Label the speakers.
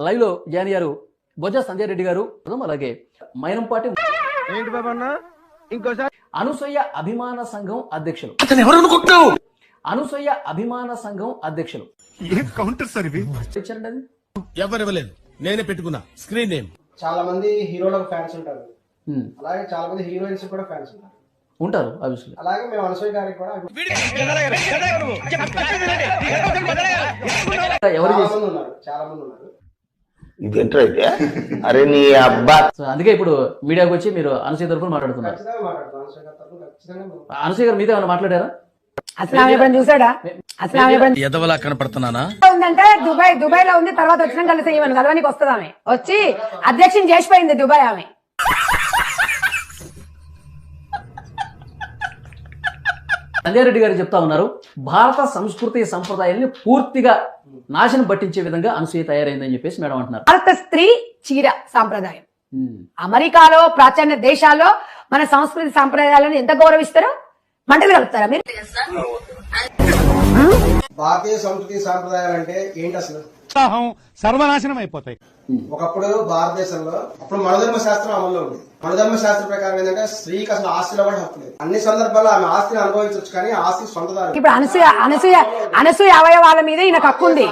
Speaker 1: Live లో join అయ్యారు బొజ్జ సంజయ్ రెడ్డి గారు, అలాగే మైనంపాటి అనసూయ అభిమాన సంఘం అధ్యక్షులు. అనసూయ అభిమాన సంఘం అధ్యక్షులు
Speaker 2: కౌంటర్ సార్ ఇది
Speaker 1: ఇచ్చారండి. అది
Speaker 3: ఎవరు ఇవ్వలేదు, నేనే పెట్టుకున్నా స్క్రీన్ నేమ్.
Speaker 4: చాలా మంది హీరోలకు ఫ్యాన్స్ ఉంటారు, అలాగే చాలా మంది హీరోయిన్స్ కూడా ఫ్యాన్స్
Speaker 1: ఉంటారు ఆబ్వియస్లీ.
Speaker 4: అలాగే మేము అనసూయ గారికి కూడా చాలా మంది ఉన్నారు.
Speaker 5: ఇదేంటో అయితే అరే నీ అబ్బా.
Speaker 1: అందుకే ఇప్పుడు మీడియాకి వచ్చి మీరు అనసూయ తరపున మాట్లాడుతున్నారు.
Speaker 4: ఖచ్చితంగా మాట్లాడతాం అనసూయ గారి తరపున ఖచ్చితంగా.
Speaker 1: అనసూయ గారు మీతో ఏమైనా మాట్లాడారా?
Speaker 6: అసలు ఆమె ఎప్పుడైనా చూసాడా? అసలు ఆమె ఎప్పుడైనా
Speaker 3: ఎదవలా కనపడుతున్నానా?
Speaker 6: ఉందంటే దుబాయ్ లో ఉంది, తర్వాత వచ్చినా కలిసి ఇవ్వను కలవనికి వస్తుంది. ఆమె వచ్చి అధ్యక్షుని చేసిపోయింది దుబాయ్. ఆమె
Speaker 1: సంజయ్ రెడ్డి గారు చెప్తా ఉన్నారు, భారత సంస్కృతి సంప్రదాయాన్ని పూర్తిగా నాశనం పట్టించే విధంగా అనసూయ తయారైందని చెప్పేసి మేడం అంటున్నారు.
Speaker 6: భారత స్త్రీ చీర సాంప్రదాయం అమెరికాలో ప్రాచీన దేశాల్లో మన సంస్కృతి సాంప్రదాయాలను ఎంత గౌరవిస్తారో మంటలు కలుపుతారా మీరు?
Speaker 4: భారతీయ సంస్కృతి సాంప్రదాయాలు అంటే ఏంటి అసలు?
Speaker 2: సర్వనాశనం అయిపోతాయి.
Speaker 4: ఒకప్పుడు భారతదేశంలో అప్పుడు మనుధర్మ శాస్త్రం అమల్లో ఉంది. మనుధర్మ శాస్త్రం ప్రకారం ఏంటంటే స్త్రీకి అసలు ఆస్తిలో కూడా హక్కు లేదు. అన్ని సందర్భాల్లో ఆమె ఆస్తిని అనుభవించవచ్చు, కానీ ఆస్తి సొంతదారు.
Speaker 6: ఇప్పుడు అనసూయ అవయవాల మీద ఈయనకు హక్కు ఉంది.